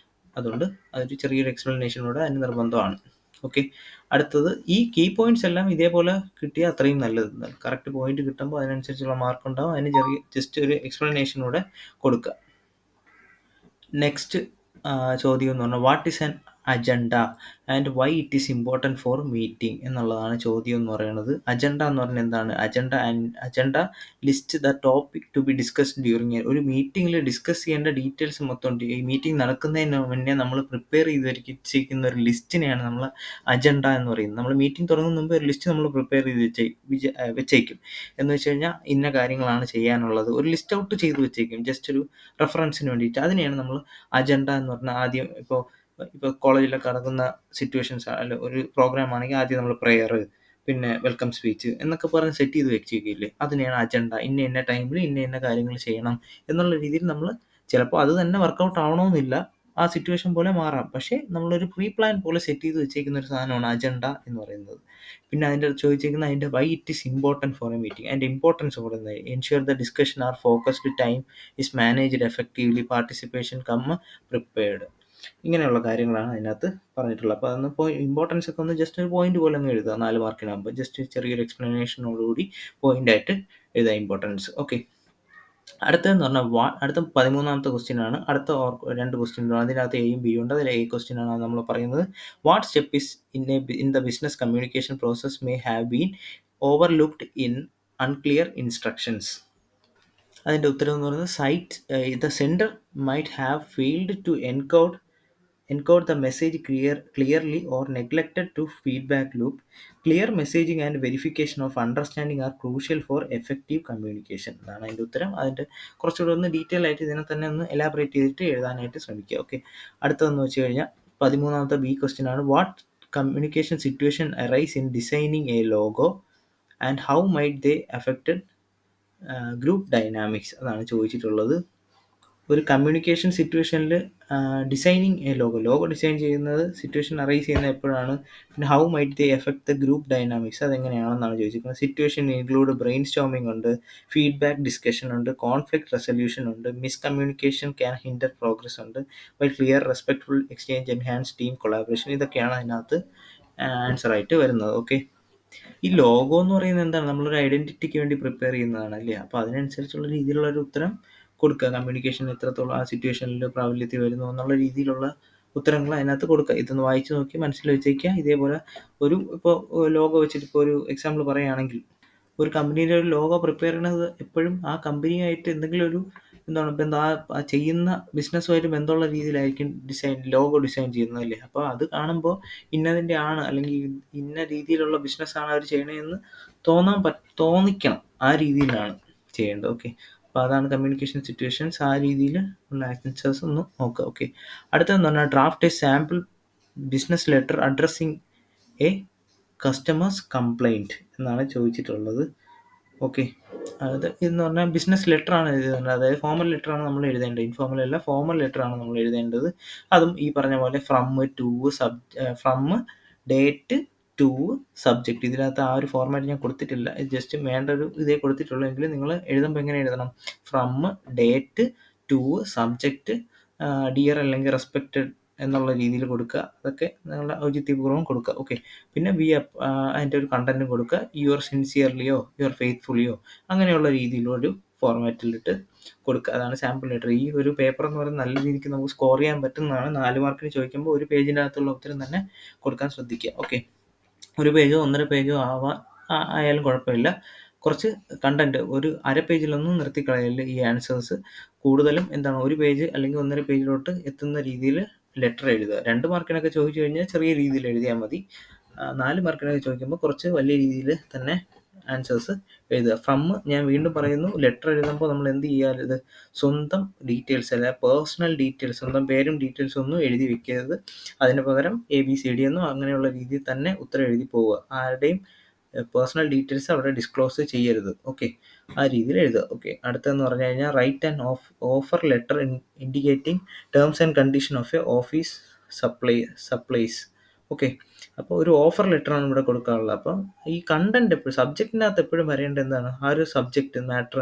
അതുകൊണ്ട് അതൊരു ചെറിയൊരു എക്സ്പ്ലനേഷനോടെ അതിന് നിർബന്ധമാണ്. ഓക്കെ, അടുത്തത് ഈ കീ പോയിന്റ്സ് എല്ലാം ഇതേപോലെ കിട്ടിയാൽ അത്രയും നല്ലത്. കറക്റ്റ് പോയിന്റ് കിട്ടുമ്പോൾ അതിനനുസരിച്ചുള്ള മാർക്ക് ഉണ്ടാവും. അതിന് ചെറിയ ജസ്റ്റ് ഒരു എക്സ്പ്ലനേഷനോടെ കൊടുക്കുക. നെക്സ്റ്റ് ചോദ്യം എന്ന് പറഞ്ഞാൽ what is an agenda and why it is important for meeting എന്നുള്ളതാണ് ചോദ്യം എന്ന് പറയുന്നത്. അജണ്ട എന്ന് പറഞ്ഞാൽ എന്താണ്? Agenda list the topic to be discussed during ഒരു മീറ്റിംഗിൽ ഡിസ്കസ് ചെയ്യേണ്ട ഡീറ്റെയിൽസ് മൊത്തം ഉണ്ട്. ഈ മീറ്റിംഗ് നടക്കുന്നതിന് മുന്നേ നമ്മൾ പ്രിപ്പയർ ചെയ്ത് വെച്ചിരിക്കുന്ന ഒരു ലിസ്റ്റിനെയാണ് നമ്മൾ അജണ്ട എന്ന് പറയുന്നത്. നമ്മൾ മീറ്റിംഗ് തുടങ്ങുന്ന മുമ്പ് ഒരു ലിസ്റ്റ് നമ്മൾ പ്രിപ്പയർ ചെയ്ത് വെച്ചേക്കും. എന്ന് വെച്ച് കഴിഞ്ഞാൽ ഇന്ന കാര്യങ്ങളാണ് ചെയ്യാനുള്ളത്, ഒരു ലിസ്റ്റ് ഔട്ട് ചെയ്ത് വെച്ചേക്കും ജസ്റ്റ് ഒരു റെഫറൻസിന് വേണ്ടിയിട്ട്. അതിനെയാണ് നമ്മൾ അജണ്ട എന്ന് പറഞ്ഞാൽ. ആദ്യം ഇപ്പോൾ കോളേജിലൊക്കെ നടക്കുന്ന സിറ്റുവേഷൻസ് അല്ല, ഒരു പ്രോഗ്രാം ആണെങ്കിൽ ആദ്യം നമ്മൾ പ്രെയർ, പിന്നെ വെൽക്കം സ്പീച്ച് എന്നൊക്കെ പറഞ്ഞ് സെറ്റ് ചെയ്ത് വെച്ചേക്കില്ലേ, അതിനെയാണ് അജണ്ട. ഇന്ന ടൈമിൽ ഇന്ന കാര്യങ്ങൾ ചെയ്യണം എന്നുള്ള രീതിയിൽ നമ്മൾ, ചിലപ്പോൾ അത് തന്നെ വർക്കൗട്ട് ആവണമെന്നില്ല, ആ സിറ്റുവേഷൻ പോലെ മാറാം. പക്ഷേ നമ്മളൊരു പ്രീ പ്ലാൻ പോലെ സെറ്റ് ചെയ്ത് വെച്ചേക്കുന്ന ഒരു സാധനമാണ് അജണ്ട എന്ന് പറയുന്നത്. പിന്നെ അതിൻ്റെ ചോദിച്ചേക്കുന്ന അതിൻ്റെ why it is important for a meeting. അതിൻ്റെ ഇമ്പോർട്ടൻസ് കൊടുക്കുന്നത് ensure the discussion are focused, time is managed effectively, participation come prepared. ഇങ്ങനെയുള്ള കാര്യങ്ങളാണ് അതിനകത്ത് പറഞ്ഞിട്ടുള്ളത്. അപ്പോൾ അതൊന്ന് ഇമ്പോർട്ടൻസ് ഒക്കെ ഒന്ന് ജസ്റ്റ് ഒരു പോയിന്റ് പോലെ അങ്ങ് എഴുതുക. 4 മാർക്കിനാകുമ്പോൾ ജസ്റ്റ് ചെറിയൊരു എക്സ്പ്ലനേഷനോടുകൂടി പോയിൻ്റായിട്ട് എഴുതുക ഇമ്പോർട്ടൻസ്. ഓക്കെ, അടുത്തതെന്ന് പറഞ്ഞാൽ അടുത്ത 13ാമത്തെ ക്വസ്റ്റ്യൻ ആണ്. അടുത്ത 2 ക്വസ്റ്റ്യൻ അതിനകത്ത് എയും ബിയും ഉണ്ട്. അതിൽ എ ക്വസ്റ്റ്യൻ ആണ് നമ്മൾ പറയുന്നത്. What step is in the business communication process may have been overlooked in unclear instructions. അതിൻ്റെ ഉത്തരം എന്ന് പറയുന്നത് the sender might have failed to encode the message clearly or neglected to feedback loop. Clear messaging and verification of understanding are crucial for effective communication. അതാണ് അതിൻ്റെ ഉത്തരം. അതിൻ്റെ കുറച്ചുകൂടെ ഒന്ന് ഡീറ്റെയിൽ ആയിട്ട് ഇതിനെ തന്നെ ഒന്ന് എലാബറേറ്റ് ചെയ്തിട്ട് എഴുതാനായിട്ട് ശ്രമിക്കുക. ഓക്കെ, അടുത്തതെന്ന് വെച്ച് കഴിഞ്ഞാൽ 13ാമത്തെ ബി ക്വസ്റ്റ്യൻ ആണ്. What communication situation arise in designing a logo and how might they affected group dynamics അതാണ് ചോദിച്ചിട്ടുള്ളത്. ഒരു കമ്മ്യൂണിക്കേഷൻ സിറ്റുവേഷനിൽ ഡിസൈനിങ് ലോഗോ ഡിസൈൻ ചെയ്യുന്നത് സിറ്റുവേഷൻ അറൈസ് ചെയ്യുന്നത് എപ്പോഴാണ്, പിന്നെ how might they effect the group dynamics അതെങ്ങനെയാണെന്നാണ് ചോദിച്ചിരിക്കുന്നത്. സിറ്റുവേഷൻ ഇൻക്ലൂഡ് ബ്രെയിൻ സ്റ്റോമിംഗ് ഉണ്ട്, ഫീഡ്ബാക്ക് ഡിസ്കഷൻ ഉണ്ട്, കോൺഫ്ലിക്റ്റ് റെസൊല്യൂഷൻ ഉണ്ട്, മിസ്കമ്മ്യൂണിക്കേഷൻ ക്യാൻ ഹിൻഡർ പ്രോഗ്രസ് ഉണ്ട്, by clear respectful exchange enhance team collaboration. ഇതൊക്കെയാണ് അതിനകത്ത് ആൻസറായിട്ട് വരുന്നത്. ഓക്കെ, ഈ ലോഗോ എന്ന് പറയുന്നത് എന്താണ്? നമ്മളൊരു ഐഡൻറ്റിറ്റിക്ക് വേണ്ടി പ്രിപ്പയർ ചെയ്യുന്നതാണ് അല്ലേ. അപ്പോൾ അതിനനുസരിച്ചുള്ള രീതിയിലുള്ളൊരു ഉത്തരം കൊടുക്കുക. കമ്മ്യൂണിക്കേഷൻ എത്രത്തോളം ആ സിറ്റുവേഷനിൽ പ്രാബല്യത്തിൽ വരുന്നു എന്നുള്ള രീതിയിലുള്ള ഉത്തരങ്ങൾ അതിനകത്ത് കൊടുക്കുക. ഇതൊന്ന് വായിച്ച് നോക്കി മനസ്സിൽ വെച്ചേക്കുക. ഇതേപോലെ ഇപ്പോൾ ലോഗോ വെച്ചിട്ട് ഇപ്പോൾ ഒരു എക്സാമ്പിൾ പറയുകയാണെങ്കിൽ, ഒരു കമ്പനിയുടെ ഒരു ലോഗോ പ്രിപ്പയർ ചെയ്യുന്നത് എപ്പോഴും ആ കമ്പനിയായിട്ട് എന്തെങ്കിലും ഒരു ബന്ധം, ആ ചെയ്യുന്ന ബിസിനസ്സുമായിട്ട് ബന്ധമുള്ള രീതിയിലായിരിക്കും ലോഗോ ഡിസൈൻ ചെയ്യുന്നത് അല്ലേ. അപ്പോൾ അത് കാണുമ്പോൾ ഇന്നതിൻ്റെ ആണ്, അല്ലെങ്കിൽ ഇന്ന രീതിയിലുള്ള ബിസിനസ്സാണ് അവർ ചെയ്യണതെന്ന് തോന്നിക്കണം. ആ രീതിയിലാണ് ചെയ്യേണ്ടത്. ഓക്കെ, അപ്പോൾ അതാണ് കമ്മ്യൂണിക്കേഷൻ സിറ്റുവേഷൻസ്. ആ രീതിയിൽ ഉള്ള ആൻസേഴ്സ് ഒന്ന് നോക്കുക. ഓക്കെ, അടുത്തതെന്ന് പറഞ്ഞാൽ draft A sample business letter addressing A customers complaint എന്നാണ് ചോദിച്ചിട്ടുള്ളത്. ഓക്കെ, ഇതെന്ന് പറഞ്ഞാൽ ബിസിനസ് ലെറ്ററാണ് എഴുതേണ്ടത്. അതായത് ഫോമൽ ലെറ്ററാണ് നമ്മൾ എഴുതേണ്ടത്, ഇൻഫോമൽ അല്ല, ഫോമൽ ലെറ്ററാണ് നമ്മൾ എഴുതേണ്ടത്. അതും ഈ പറഞ്ഞ പോലെ from, to, from, date, to subject. ഇതിനകത്ത് ആ ഒരു ഫോർമാറ്റ് ഞാൻ കൊടുത്തിട്ടില്ല. ജസ്റ്റ് വേണ്ട ഒരു ഇതേ കൊടുത്തിട്ടുള്ളൂ. എങ്കിലും നിങ്ങൾ എഴുതുമ്പോൾ എങ്ങനെ എഴുതണം? From, date, to, subject, dear അല്ലെങ്കിൽ റെസ്പെക്റ്റഡ് എന്നുള്ള രീതിയിൽ കൊടുക്കുക. അതൊക്കെ നിങ്ങളുടെ ഔചിത്യപൂർവ്വം കൊടുക്കുക. ഓക്കെ. പിന്നെ അതിൻ്റെ ഒരു കണ്ടൻറ്റും കൊടുക്കുക. യുവർ സിൻസിയർലിയോ യുവർ ഫെയ്ത്ത്ഫുള്ളിയോ അങ്ങനെയുള്ള രീതിയിലൊരു ഫോർമാറ്റിലിട്ട് കൊടുക്കുക. അതാണ് സാമ്പിൾ ലെറ്റർ. ഈ ഒരു പേപ്പർ എന്ന് പറയുന്നത് നല്ല രീതിക്ക് നമുക്ക് സ്കോർ ചെയ്യാൻ പറ്റുന്നതാണ്. 4 മാർക്കിന് ചോദിക്കുമ്പോൾ ഒരു പേജിൻ്റെ അകത്തുള്ള ഉത്തരം തന്നെ കൊടുക്കാൻ ശ്രദ്ധിക്കുക. ഓക്കെ. ഒരു പേജോ 1.5 പേജോ ആയാലും കുഴപ്പമില്ല. കുറച്ച് കണ്ടൻറ്റ് ഒരു അര പേജിലൊന്നും നിർത്തിക്കളയല്ല ഈ ആൻസേഴ്സ്. കൂടുതലും എന്താണ്, ഒരു പേജ് അല്ലെങ്കിൽ 1.5 പേജിലോട്ട് എത്തുന്ന രീതിയിൽ ലെറ്റർ എഴുതുക. 2 മാർക്കിനൊക്കെ ചോദിച്ചു കഴിഞ്ഞാൽ ചെറിയ രീതിയിൽ എഴുതിയാൽ മതി. 4 മാർക്കിനൊക്കെ ചോദിക്കുമ്പോൾ കുറച്ച് വലിയ രീതിയിൽ തന്നെ ആൻസേഴ്സ് എഴുതുക. ഫ്രം, ഞാൻ വീണ്ടും പറയുന്നു, ലെറ്റർ എഴുതുമ്പോൾ നമ്മൾ എന്ത് ചെയ്യുക? ഇത് സ്വന്തം ഡീറ്റെയിൽസ് അല്ല, പേഴ്സണൽ ഡീറ്റെയിൽസ്, സ്വന്തം പേരും ഡീറ്റെയിൽസും ഒന്നും എഴുതി വെക്കരുത്. അതിന് പകരം ABCD എന്നോ അങ്ങനെയുള്ള രീതിയിൽ തന്നെ ഉത്തരം എഴുതി പോവുക. ആരുടെയും പേഴ്സണൽ ഡീറ്റെയിൽസ് അവിടെ ഡിസ്ക്ലോസ് ചെയ്യരുത്. ഓക്കെ. ആ രീതിയിൽ എഴുതുക. ഓക്കെ. അടുത്തതെന്ന് പറഞ്ഞു കഴിഞ്ഞാൽ write and offer letter indicating terms and condition of a office supplies. Okay. അപ്പോൾ ഒരു ഓഫർ ലെറ്ററാണ് ഇവിടെ കൊടുക്കാനുള്ളത്. അപ്പം ഈ കണ്ടന്റ് എപ്പോഴും സബ്ജക്റ്റിനകത്ത് എപ്പോഴും വരേണ്ടത് എന്താണ്? ആ ഒരു സബ്ജക്റ്റ് മാറ്റർ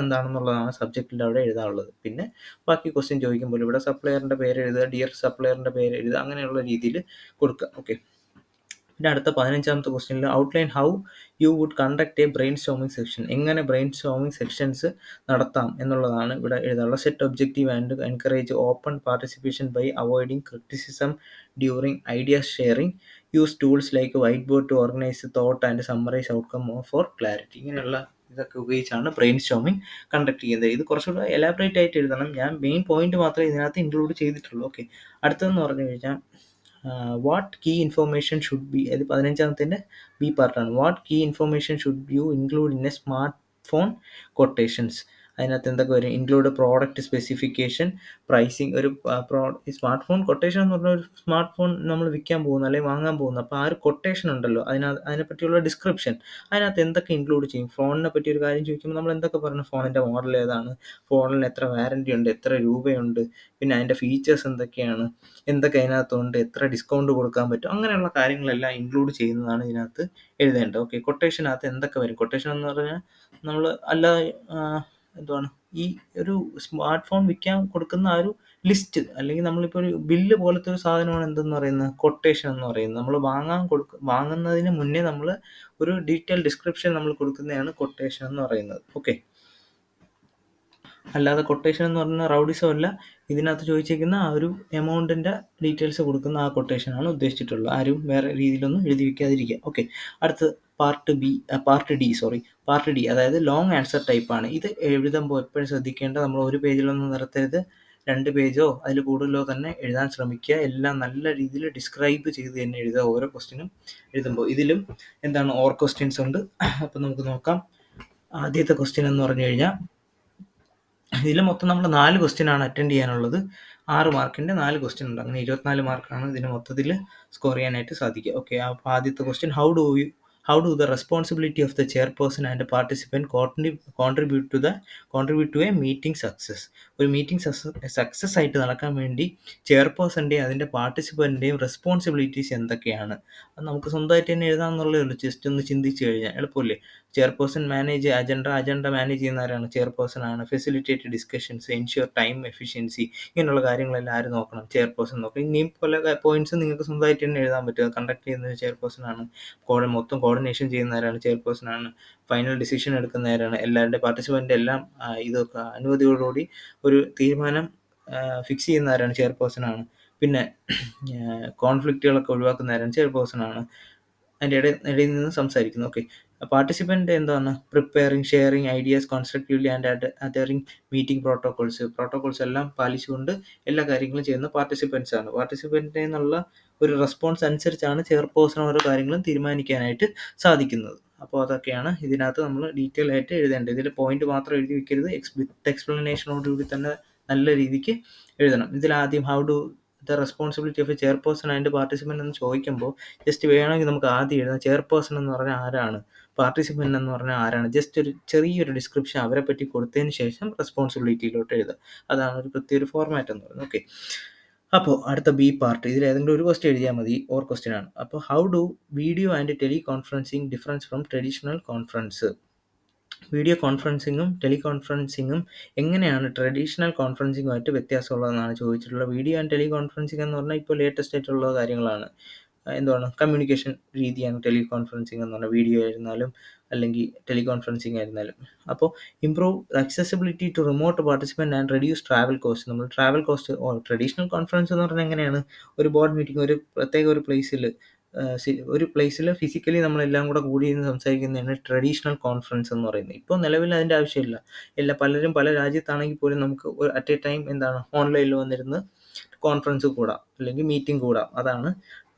എന്താണെന്നുള്ളതാണ് സബ്ജക്റ്റിൻ്റെ അവിടെ എഴുതാനുള്ളത്. പിന്നെ ബാക്കി ക്വസ്റ്റ്യൻ ചോദിക്കുമ്പോൾ ഇവിടെ സപ്ലയറിൻ്റെ പേര് എഴുതുക, ഡിയർ സപ്ലയറിൻ്റെ പേര് എഴുതുക, അങ്ങനെയുള്ള രീതിയിൽ കൊടുക്കുക. ഓക്കെ. പിന്നെ അടുത്ത 15ാമത്തെ ക്വസ്റ്റ്യനിൽ outline how you would conduct a brainstorming section. എങ്ങനെ ബ്രെയിൻ സ്റ്റോമിംഗ് സെക്ഷൻസ് നടത്താം എന്നുള്ളതാണ് ഇവിടെ എഴുതാനുള്ള. Set objective and encourage open participation by avoiding criticism during idea sharing. Use tools like whiteboard to organise thought and summarise outcome for clarity. ഇങ്ങനെയുള്ള ഇതൊക്കെ ഉപയോഗിച്ചാണ് brain storming conduct ചെയ്യുന്നത്. ഇത് കുറച്ചുകൂടെ എലാബറേറ്റ് ആയിട്ട് എഴുതണം. ഞാൻ മെയിൻ പോയിന്റ് മാത്രമേ ഇതിനകത്ത് ഇൻക്ലൂഡ് ചെയ്തിട്ടുള്ളൂ. ഓക്കെ. അടുത്തതെന്ന് പറഞ്ഞു കഴിഞ്ഞാൽ what key information should be, അത് 15ാമത്തെ ബി പാർട്ടാണ്. What key information should you include in a smartphone quotations. അതിനകത്ത് എന്തൊക്കെ വരും? Include product specification, pricing. ഒരു സ്മാർട്ട് ഫോൺ കൊട്ടേഷൻ എന്ന് പറഞ്ഞാൽ ഒരു സ്മാർട്ട് ഫോൺ നമ്മൾ വിൽക്കാൻ പോകുന്നു അല്ലെങ്കിൽ വാങ്ങാൻ പോകുന്നു. അപ്പോൾ ആ ഒരു കൊട്ടേഷൻ ഉണ്ടല്ലോ, അതിനെപ്പറ്റിയുള്ള ഡിസ്ക്രിപ്ഷൻ, അതിനകത്ത് എന്തൊക്കെ ഇൻക്ലൂഡ് ചെയ്യും? ഫോണിനെ പറ്റി ഒരു കാര്യം ചോദിക്കുമ്പോൾ നമ്മൾ എന്തൊക്കെ പറഞ്ഞു? ഫോണിൻ്റെ മോഡൽ ഏതാണ്, ഫോണിന് എത്ര വാറൻറ്റി ഉണ്ട്, എത്ര രൂപയുണ്ട്, പിന്നെ അതിൻ്റെ ഫീച്ചേഴ്സ് എന്തൊക്കെയാണ്, എന്തൊക്കെ അതിനകത്തുണ്ട്, എത്ര ഡിസ്കൗണ്ട് കൊടുക്കാൻ പറ്റും, അങ്ങനെയുള്ള കാര്യങ്ങളെല്ലാം ഇൻക്ലൂഡ് ചെയ്യുന്നതാണ് ഇതിനകത്ത് എഴുതേണ്ടത്. ഓക്കെ. കൊട്ടേഷനകത്ത് എന്തൊക്കെ വരും? കൊട്ടേഷൻ എന്ന് പറഞ്ഞാൽ നമ്മൾ അല്ലാതെ എന്തുവാണ്, ഈ ഒരു സ്മാർട്ട് ഫോൺ വിൽക്കാൻ കൊടുക്കുന്ന ആ ഒരു ലിസ്റ്റ്, അല്ലെങ്കിൽ നമ്മളിപ്പോൾ ഒരു ബില്ല് പോലത്തെ ഒരു സാധനമാണ് എന്തെന്ന് പറയുന്നത്? കൊട്ടേഷൻ എന്ന് പറയുന്നത്. നമ്മൾ വാങ്ങുന്നതിന് മുന്നേ നമ്മൾ ഒരു ഡീറ്റെയിൽ ഡിസ്ക്രിപ്ഷൻ നമ്മൾ കൊടുക്കുന്നതാണ് കൊട്ടേഷൻ എന്ന് പറയുന്നത്. ഓക്കെ. അല്ലാതെ കൊട്ടേഷൻ എന്ന് പറഞ്ഞാൽ റൗഡിസം അല്ല. ഇതിനകത്ത് ചോദിച്ചിരിക്കുന്ന ആ ഒരു എമൗണ്ടിൻ്റെ ഡീറ്റെയിൽസ് കൊടുക്കുന്ന ആ കൊട്ടേഷനാണ് ഉദ്ദേശിച്ചിട്ടുള്ളത്. ആരും വേറെ രീതിയിലൊന്നും എഴുതി വയ്ക്കാതിരിക്കുക. ഓക്കെ. അടുത്ത് പാർട്ട് ഡി, അതായത് ലോങ് ആൻസർ ടൈപ്പാണ്. ഇത് എഴുതുമ്പോൾ എപ്പോഴും ശ്രദ്ധിക്കേണ്ടത്, നമ്മൾ ഒരു പേജിലൊന്നും നിർത്തരുത്. 2 പേജോ അതിൽ കൂടുതലോ തന്നെ എഴുതാൻ ശ്രമിക്കുക. എല്ലാം നല്ല രീതിയിൽ ഡിസ്ക്രൈബ് ചെയ്ത് തന്നെ എഴുതുക ഓരോ ക്വസ്റ്റ്യനും എഴുതുമ്പോൾ. ഇതിലും എന്താണ് ഓർ ക്വസ്റ്റ്യൻസ് ഉണ്ട്. അപ്പം നമുക്ക് നോക്കാം. ആദ്യത്തെ ക്വസ്റ്റ്യൻ എന്ന് പറഞ്ഞു കഴിഞ്ഞാൽ ഇതിൽ മൊത്തം നമ്മൾ 4 ക്വസ്റ്റ്യനാണ് അറ്റൻഡ് ചെയ്യാനുള്ളത്. 6 മാർക്കിൻ്റെ 4 ക്വസ്റ്റ്യൻ ഉണ്ട്. അങ്ങനെ 24 മാർക്കാണ് ഇതിന് മൊത്തത്തിൽ സ്കോർ ചെയ്യാനായിട്ട് സാധിക്കുക. ഓക്കെ. അപ്പോൾ ആദ്യത്തെ question, how do the responsibility of the chairperson and participant contribute to a meeting success. ഒരു മീറ്റിംഗ് സക്സസ് ആയിട്ട് നടക്കാൻ വേണ്ടി ചെയർപേഴ്സൻ്റെയും അതിൻ്റെ പാർട്ടിസിപ്പൻറ്റിൻ്റെയും റെസ്പോൺസിബിലിറ്റീസ് എന്തൊക്കെയാണ്? അത് നമുക്ക് സ്വന്തമായിട്ട് തന്നെ എഴുതാമെന്നുള്ളതേ ഉള്ളൂ. ജസ്റ്റ് ഒന്ന് ചിന്തിച്ച് കഴിഞ്ഞാൽ എളുപ്പമല്ലേ? ചെയർപേഴ്സൺ അജണ്ട മാനേജ് ചെയ്യുന്ന ആരാണ്? ചെയർപേഴ്സൺ ആണ്. Facilitate discussions, ensure time efficiency, ഇങ്ങനെയുള്ള കാര്യങ്ങളെല്ലാം ആര് നോക്കണം? ചെയർപേഴ്സൺ നോക്കണം. ഇനിയും പല പോയിന്റ്സ് നിങ്ങൾക്ക് സ്വന്തമായിട്ട് തന്നെ എഴുതാൻ പറ്റും. കണ്ടക്ട് ചെയ്യുന്നത് ചെയർപേഴ്സൺ ആണ്. മൊത്തം കോർഡിനേഷൻ ചെയ്യുന്ന ആരാണ്? ചെയർപേഴ്സൺ ആണ്. ഫൈനൽ ഡിസിഷൻ എടുക്കുന്ന ആരാണ്? എല്ലാവരുടെ പാർട്ടിസിപ്പൻ്റ് എല്ലാം ഇതൊക്കെ അനുമതിയോടുകൂടി ഒരു തീരുമാനം ഫിക്സ് ചെയ്യുന്ന ആരാണ്? ചെയർപേഴ്സൺ ആണ്. പിന്നെ കോൺഫ്ലിക്റ്റുകളൊക്കെ ഒഴിവാക്കുന്ന ആരാണ്? ചെയർപേഴ്സൺ ആണ്. അതിൻ്റെ ഇടയിൽ നിന്ന് സംസാരിക്കുന്നു. ഓക്കെ. പാർട്ടിസിപ്പൻ്റ് എന്താണ്? Preparing, sharing ideas constructively and adhering meeting protocols എല്ലാം പാലിച്ചുകൊണ്ട് എല്ലാ കാര്യങ്ങളും ചെയ്യുന്ന പാർട്ടിസിപ്പൻസ് ആണ്. പാർട്ടിസിപ്പൻറ്റിൽ നിന്നുള്ള ഒരു റെസ്പോൺസ് അനുസരിച്ചാണ് ചെയർപേഴ്സൺ ഓരോ കാര്യങ്ങളും തീരുമാനിക്കാനായിട്ട് സാധിക്കുന്നത്. അപ്പോൾ അതൊക്കെയാണ് ഇതിനകത്ത് നമ്മൾ ഡീറ്റെയിൽ ആയിട്ട് എഴുതേണ്ടത്. ഇതിൽ പോയിന്റ് മാത്രം എഴുതി വെക്കരുത്. വിത്ത് എക്സ്പ്ലനേഷനോടുകൂടി തന്നെ നല്ല രീതിക്ക് എഴുതണം. ഇതിലാദ്യം how do the responsibility of a chairperson and participant എന്ന് ചോദിക്കുമ്പോൾ ജസ്റ്റ് വേണമെങ്കിൽ നമുക്ക് ആദ്യം എഴുതാം, ചെയർപേഴ്സൺ എന്ന് പറഞ്ഞാൽ ആരാണ്, പാർട്ടിസിപ്പൻ്റ് എന്ന് പറഞ്ഞാൽ ആരാണ്. ജസ്റ്റ് ഒരു ചെറിയൊരു ഡിസ്ക്രിപ്ഷൻ അവരെ പറ്റി കൊടുത്തതിന് ശേഷം റെസ്പോൺസിബിലിറ്റിയിലോട്ട് എഴുതുക. അതാണ് ഒരു പ്രത്യേക ഫോർമാറ്റ് എന്ന് പറയുന്നത്. ഓക്കെ. അപ്പോൾ അടുത്ത ബി പാർട്ട്, ഇതിൽ ഏതെങ്കിലും ഒരു ക്വസ്റ്റ്യൻ എഴുതിയാൽ മതി, ഓർ ക്വസ്റ്റ്യൻ ആണ്. അപ്പോൾ how do video and teleconferencing difference from traditional conference? Video കോൺഫറൻസിങ്ങും ടെലികോൺഫറൻസിങ്ങും എങ്ങനെയാണ് ട്രഡീഷണൽ കോൺഫറൻസിങ്ങുമായിട്ട് വ്യത്യാസമുള്ളതെന്നാണ് ചോദിച്ചിട്ടുള്ളത്. വീഡിയോ ആൻഡ് ടെലികോൺഫറൻസിങ് എന്ന് പറഞ്ഞാൽ ഇപ്പോൾ ലേറ്റസ്റ്റ് ആയിട്ടുള്ള കാര്യങ്ങളാണ്. എന്താണ് കമ്മ്യൂണിക്കേഷൻ രീതിയാണ് ടെലികോൺഫറൻസിങ് എന്ന് പറഞ്ഞാൽ, വീഡിയോ ആയിരുന്നാലും അല്ലെങ്കിൽ ടെലികോൺഫറൻസിങ് ആയിരുന്നാലും. അപ്പോൾ improve accessibility to remote participant and reduce travel cost. നമ്മൾ ട്രാവൽ കോസ്റ്റ്, ട്രഡീഷണൽ കോൺഫറൻസ് എന്ന് പറഞ്ഞാൽ എങ്ങനെയാണ്, ഒരു ബോർഡ് മീറ്റിംഗ് ഒരു പ്രത്യേക ഒരു പ്ലേസിൽ ഫിസിക്കലി നമ്മളെല്ലാം കൂടെ കൂടിയിരുന്ന് സംസാരിക്കുന്നതാണ് ട്രഡീഷണൽ കോൺഫറൻസ് എന്ന് പറയുന്നത്. ഇപ്പോൾ നിലവിൽ അതിൻ്റെ ആവശ്യമില്ല. പലരും പല രാജ്യത്താണെങ്കിൽ പോലും നമുക്ക് അറ്റ് എ ടൈം ഓൺലൈനിൽ വന്നിരുന്ന് കോൺഫറൻസ് കൂടാം അല്ലെങ്കിൽ മീറ്റിംഗ് കൂടാം. അതാണ്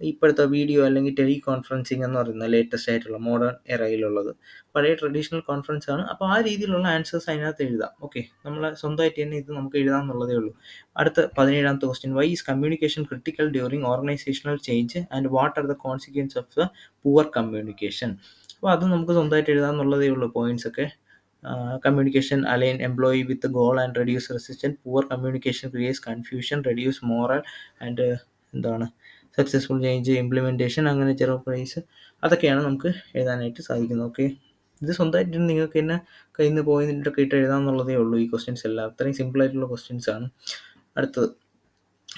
ഇപ്പോഴത്തെ വീഡിയോ അല്ലെങ്കിൽ ടെലി കോൺഫറൻസിങ് എന്ന് പറയുന്നത്, ലേറ്റസ്റ്റ് ആയിട്ടുള്ള മോഡേൺ എറയിലുള്ളത്. പഴയ ട്രഡീഷണൽ കോൺഫറൻസ് ആണ്. അപ്പോൾ ആ രീതിയിലുള്ള ആൻസേഴ്സ് അതിനകത്ത് എഴുതാം. ഓക്കെ, നമ്മൾ സ്വന്തമായിട്ട് തന്നെ ഇത് നമുക്ക് എഴുതാമെന്നുള്ളതേ ഉള്ളൂ. അടുത്ത 17ാമത്തെ question, why is communication critical during organisational change and what are the consequence of the poor communication? അപ്പോൾ അത് നമുക്ക് സ്വന്തമായിട്ട് എഴുതാമെന്നുള്ളതേ ഉള്ളൂ പോയിന്റ്സ് ഒക്കെ. Communication align employee with goal and reduce resistance. Poor communication creates confusion, reduce morale and successful change implementation. അങ്ങനെ ചെറു price, അതൊക്കെയാണ് നമുക്ക് എഴുതാനായിട്ട് സാധിക്കുന്നത്. ഓക്കെ, ഇത് സ്വന്തമായിട്ട് നിങ്ങൾക്ക് തന്നെ കയ്യിൽ നിന്ന് പോയിട്ടൊക്കെ ഇട്ട് എഴുതാമെന്നുള്ളതേ ഉള്ളൂ. ഈ ക്വസ്റ്റ്യൻസ് എല്ലാം അത്രയും സിമ്പിളായിട്ടുള്ള ക്വസ്റ്റ്യൻസ് ആണ്. അടുത്തത്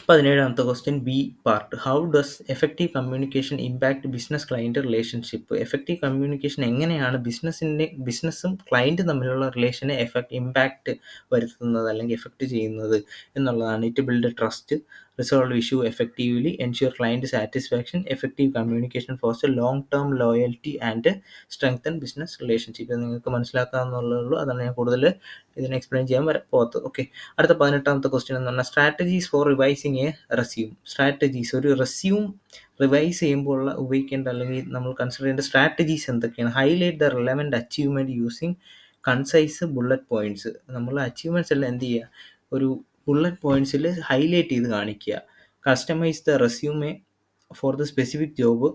17ാമത്തെ question, B part, how does effective communication impact business client relationship? Effective communication എങ്ങനെയാണ് ബിസിനസ്സും ക്ലയൻറ്റും തമ്മിലുള്ള റിലേഷനെ ഇമ്പാക്റ്റ് വരുത്തുന്നത് അല്ലെങ്കിൽ എഫക്റ്റ് ചെയ്യുന്നത് എന്നുള്ളതാണ്. It build trust, resolve issue effectively, ensure client satisfaction, effective communication foster long term loyalty and strengthen business relationship. ഇത് നിങ്ങൾക്ക് മനസ്സിലാക്കാവുന്നതേ ഉള്ളൂ. അതാണ് ഞാൻ കൂടുതൽ ഇതിനെ എക്സ്പ്ലെയിൻ ചെയ്യാൻ പോകത്തത്. ഓക്കെ, അടുത്ത 18ാമത്തെ ക്വസ്റ്റ്യൻ എന്ന് പറഞ്ഞാൽ strategies four revising A resume. Strategies, ഒരു റെസ്യൂം റിവൈസ് ചെയ്യുമ്പോൾ ഉപയോഗിക്കേണ്ട അല്ലെങ്കിൽ നമ്മൾ കൺസിഡർ ചെയ്യേണ്ട സ്ട്രാറ്റജീസ് എന്തൊക്കെയാണ്? Highlight the relevant achievement using concise bullet points. നമ്മൾ അച്ചീവ്മെൻറ്റ്സ് എല്ലാം എന്ത് ചെയ്യുക, ഒരു ബുള്ളറ്റ് പോയിൻറ്റ്സിൽ ഹൈലൈറ്റ് ചെയ്ത് കാണിക്കുക. Customise the resume for the specific job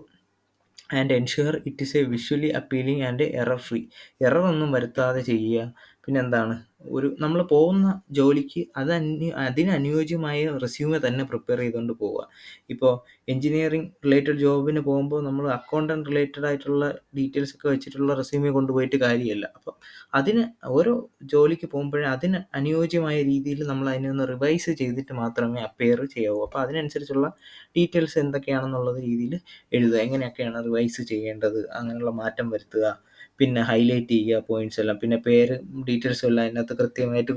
and ensure it is A visually appealing and error free. Error ഒന്നും വരുത്താതെ ചെയ്യുക. പിന്നെന്താണ്, നമ്മൾ പോകുന്ന ജോലിക്ക് അതിനനുയോജ്യമായ റെസ്യൂമെ തന്നെ പ്രിപ്പയർ ചെയ്തുകൊണ്ട് പോവുക. ഇപ്പോൾ എഞ്ചിനീയറിംഗ് റിലേറ്റഡ് ജോബിന് പോകുമ്പോൾ നമ്മൾ അക്കൗണ്ടൻറ്റ് റിലേറ്റഡ് ആയിട്ടുള്ള ഡീറ്റെയിൽസ് ഒക്കെ വെച്ചിട്ടുള്ള റെസ്യൂമെ കൊണ്ടുപോയിട്ട് കാര്യമില്ല. അപ്പോൾ ഓരോ ജോലിക്ക് പോകുമ്പോഴേ അതിന് അനുയോജ്യമായ രീതിയിൽ നമ്മൾ അതിനൊന്ന് റിവൈസ് ചെയ്തിട്ട് മാത്രമേ അപ്പിയർ ചെയ്യാവൂ. അപ്പോൾ അതിനനുസരിച്ചുള്ള ഡീറ്റെയിൽസ് എന്തൊക്കെയാണെന്നുള്ള രീതിയിൽ എഴുതുക. എങ്ങനെയൊക്കെയാണ് റിവൈസ് ചെയ്യേണ്ടത്, അങ്ങനെയുള്ള മാറ്റം വരുത്തുക. പിന്നെ ഹൈലൈറ്റ് ചെയ്യുക പോയിന്റ്സ് എല്ലാം. പിന്നെ പേര് ഡീറ്റെയിൽസും എല്ലാം അതിനകത്ത് കൃത്യമായിട്ട്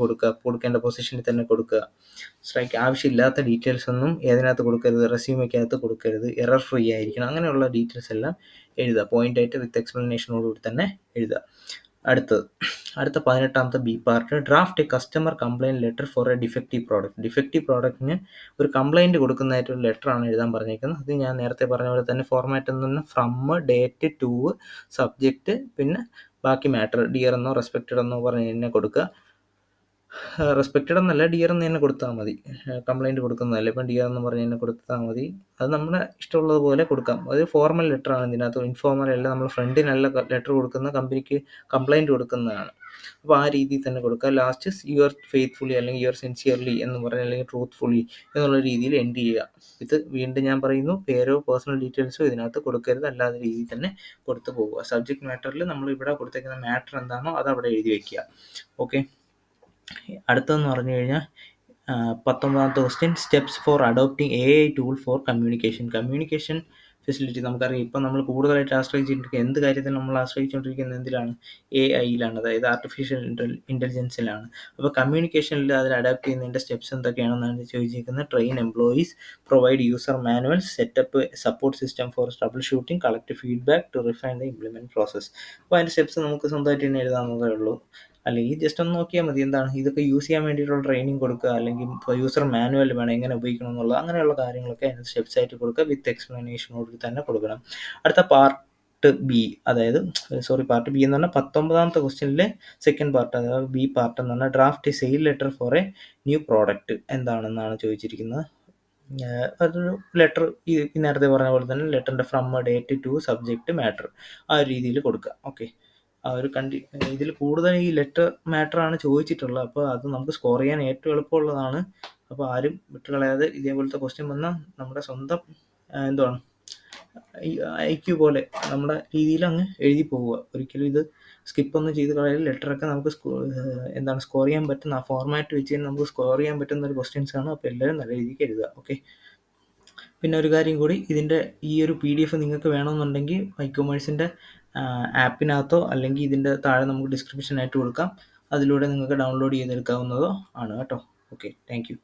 കൊടുക്കേണ്ട പൊസിഷനിൽ തന്നെ കൊടുക്കുക. ആവശ്യമില്ലാത്ത ഡീറ്റെയിൽസ് ഒന്നും ഏതിനകത്ത് കൊടുക്കരുത്, റെസ്യൂമേക്കകത്ത് കൊടുക്കരുത്. എറർ ഫ്രീ ആയിരിക്കണം. അങ്ങനെയുള്ള ഡീറ്റെയിൽസ് എല്ലാം എഴുതുക. പോയിൻ്റായിട്ട് വിത്ത് എക്സ്പ്ലനേഷനോടുകൂടി തന്നെ എഴുതുക. അടുത്ത 18ാമത്തെ B part, draft a customer complaint letter for a defective product. Defective പ്രോഡക്റ്റിന് ഒരു കംപ്ലയിൻറ്റ് കൊടുക്കുന്നതായിട്ടൊരു ലെറ്ററാണ് എഴുതാൻ പറഞ്ഞേക്കുന്നത്. അത് ഞാൻ നേരത്തെ പറഞ്ഞ പോലെ തന്നെ ഫോർമാറ്റ് എന്ന് പറഞ്ഞാൽ ഫ്രം, ഡേറ്റ്, ടു, സബ്ജക്റ്റ്, പിന്നെ ബാക്കി മാറ്റർ ഡിയർ എന്നോ റെസ്പെക്റ്റഡ് എന്നോ പറഞ്ഞ് തന്നെ കൊടുക്കുക. റെസ്പെക്റ്റഡ് എന്നല്ല, ഡിയർ എന്ന് തന്നെ കൊടുത്താൽ മതി. കംപ്ലയിൻറ്റ് കൊടുക്കുന്നതല്ല, ഇപ്പം ഡിയർ എന്ന് പറഞ്ഞ് തന്നെ കൊടുത്താൽ മതി. അത് നമ്മുടെ ഇഷ്ടമുള്ളതുപോലെ കൊടുക്കാം. അത് ഫോർമൽ ലെറ്ററാണ്, ഇതിനകത്ത് ഇൻഫോർമൽ അല്ല. നമ്മൾ ഫ്രണ്ടിനല്ല ലെറ്റർ കൊടുക്കുന്ന, കമ്പനിക്ക് കംപ്ലയിൻറ്റ് കൊടുക്കുന്നതാണ്. അപ്പോൾ ആ രീതിയിൽ തന്നെ കൊടുക്കുക. ലാസ്റ്റ് യുവർ ഫെയ്ത്ത്ഫുള്ളി അല്ലെങ്കിൽ യുവർ സിൻസിയർലി എന്ന് പറഞ്ഞ് അല്ലെങ്കിൽ ട്രൂത്ത്ഫുള്ളി എന്നുള്ള രീതിയിൽ എൻഡ് ചെയ്യുക. ഇത് വീണ്ടും ഞാൻ പറയുന്നു, പേരോ പേഴ്സണൽ ഡീറ്റെയിൽസോ ഇതിനകത്ത് കൊടുക്കരുത്. അല്ലാതെ രീതിയിൽ തന്നെ കൊടുത്തു പോകുക. സബ്ജക്റ്റ് മാറ്ററിൽ നമ്മൾ ഇവിടെ കൊടുത്തേക്കുന്ന മാറ്റർ എന്താണോ അത് അവിടെ എഴുതി വയ്ക്കുക. ഓക്കെ, അടുത്തതെന്ന് പറഞ്ഞു കഴിഞ്ഞാൽ 19ാമത്തെ question, steps for adopting AI tool for communication facility. നമുക്കറിയാം, ഇപ്പം നമ്മൾ കൂടുതലായിട്ട് ആശ്രയിച്ചിരിക്കുന്നത്, എന്ത് കാര്യത്തിൽ നമ്മൾ ആശ്രയിച്ചുകൊണ്ടിരിക്കുന്നത് എന്തിലാണ്? AI-യിലാണ്, അതായത് ആർട്ടിഫിഷ്യൽ ഇൻ്റലിജൻസിലാണ്. അപ്പോൾ കമ്മ്യൂണിക്കേഷനിൽ അതിൽ അഡാപ്റ്റ് ചെയ്യുന്നതിൻ്റെ സ്റ്റെപ്സ് എന്തൊക്കെയാണെന്നാണ് ചോദിച്ചിരിക്കുന്നത്. Train employees, provide user manuals, setup support system for troubleshooting, collect feedback to refine the implement process. അപ്പോൾ അതിൻ്റെ സ്റ്റെപ്സ് നമുക്ക് സ്വന്തമായിട്ട് തന്നെ എഴുതാവുന്നതേ ഉള്ളൂ. അല്ലെങ്കിൽ ജസ്റ്റ് ഒന്ന് നോക്കിയാൽ മതി. ഇതൊക്കെ യൂസ് ചെയ്യാൻ വേണ്ടിയിട്ടുള്ള ട്രെയിനിങ് കൊടുക്കുക, അല്ലെങ്കിൽ ഇപ്പോൾ യൂസർ മാനുവൽ വേണം എങ്ങനെ ഉപയോഗിക്കണം എന്നുള്ളത്, അങ്ങനെയുള്ള കാര്യങ്ങളൊക്കെ അതിന് സ്റ്റെപ്സ് ആയിട്ട് കൊടുക്കുക. വിത്ത് എക്സ്പ്ലനേഷനോട് തന്നെ കൊടുക്കണം. അടുത്ത പാർട്ട് ബി എന്ന് പറഞ്ഞാൽ 19ാമത്തെ ക്വസ്റ്റ്യനിലെ സെക്കൻഡ് പാർട്ട്, അതായത് ബി പാർട്ട് എന്ന് പറഞ്ഞാൽ draft sale letter for a new product എന്താണെന്നാണ് ചോദിച്ചിരിക്കുന്നത്. അതൊരു ലെറ്റർ, ഈ നേരത്തെ പറഞ്ഞ പോലെ തന്നെ ലെറ്ററിൻ്റെ from, date, to, subject, matter, ആ ഒരു രീതിയിൽ കൊടുക്കുക. ഓക്കെ, ആ ഒരു ഇതിൽ കൂടുതൽ ഈ ലെറ്റർ മാറ്ററാണ് ചോദിച്ചിട്ടുള്ളത്. അപ്പോൾ അത് നമുക്ക് സ്കോർ ചെയ്യാൻ ഏറ്റവും എളുപ്പമുള്ളതാണ് അപ്പോൾ ആരും വിട്ടുകളയാതെ ഇതേപോലത്തെ ക്വസ്റ്റ്യൻ വന്നാൽ നമ്മുടെ സ്വന്തം എന്തുവാണ് IQ പോലെ നമ്മുടെ രീതിയിൽ അങ്ങ് എഴുതി പോവുക. ഒരിക്കലും ഇത് സ്കിപ്പൊന്നും ചെയ്ത് കളയാതെ ലെറ്ററൊക്കെ നമുക്ക് സ്കോർ ചെയ്യാൻ പറ്റുന്ന ആ ഫോർമാറ്റ് വെച്ച് തന്നെ നമുക്ക് സ്കോർ ചെയ്യാൻ പറ്റുന്ന ഒരു ക്വസ്റ്റ്യൻസ് ആണ്. അപ്പോൾ എല്ലാവരും നല്ല രീതിക്ക് എഴുതുക. ഓക്കെ. പിന്നെ ഒരു കാര്യം കൂടി, ഇതിൻ്റെ ഈ ഒരു PDF നിങ്ങൾക്ക് വേണമെന്നുണ്ടെങ്കിൽ ഇകൊമേഴ്സിൻ്റെ ആപ്പിനകത്തോ അല്ലെങ്കിൽ ഇതിൻ്റെ താഴെ നമുക്ക് ഡിസ്ക്രിപ്ഷനായിട്ട് കൊടുക്കാം. അതിലൂടെ നിങ്ങൾക്ക് ഡൗൺലോഡ് ചെയ്തെടുക്കാവുന്നതോ ആണ് കേട്ടോ. Okay, thank you.